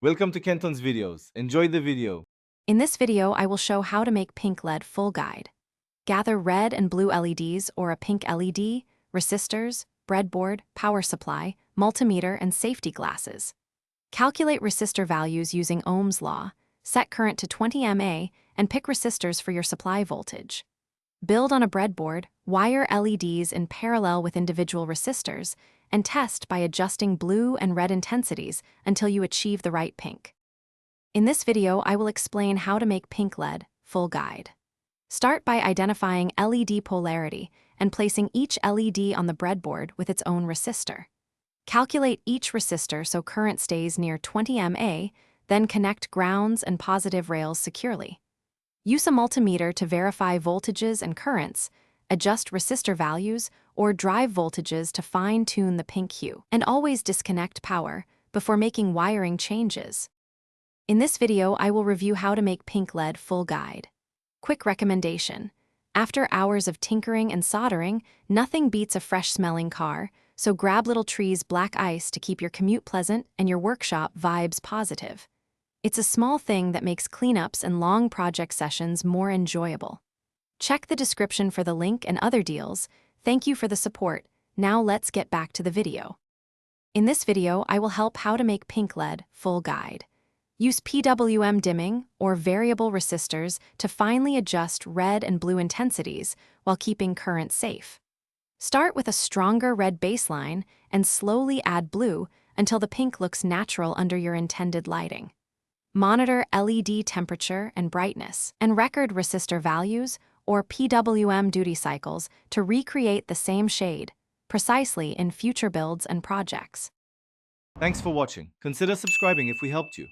Welcome to Kenton's videos. Enjoy the video. In this video, I will show how to make pink LED full guide. Gather red and blue LEDs or a pink LED, resistors, breadboard, power supply, multimeter, and safety glasses. Calculate resistor values using Ohm's law, set current to 20 mA, and pick resistors for your supply voltage. Build on a breadboard, wire LEDs in parallel with individual resistors, and test by adjusting blue and red intensities until you achieve the right pink. In this video, I will explain how to make pink LED full guide. Start by identifying LED polarity and placing each LED on the breadboard with its own resistor. Calculate each resistor so current stays near 20 mA, then connect grounds and positive rails securely. Use a multimeter to verify voltages and currents, adjust resistor values, or drive voltages to fine-tune the pink hue, and always disconnect power before making wiring changes. In this video, I will review how to make pink LED full guide. Quick recommendation. After hours of tinkering and soldering, nothing beats a fresh-smelling car, so grab Little Tree's black ice to keep your commute pleasant and your workshop vibes positive. It's a small thing that makes cleanups and long project sessions more enjoyable. Check the description for the link and other deals. Thank you for the support. Now let's get back to the video. In this video, I will help how to make pink LED full guide. Use PWM dimming or variable resistors to finely adjust red and blue intensities while keeping current safe. Start with a stronger red baseline and slowly add blue until the pink looks natural under your intended lighting. Monitor LED temperature and brightness, and record resistor values or PWM duty cycles to recreate the same shade precisely in future builds and projects. Thanks for watching. Consider subscribing if we helped you.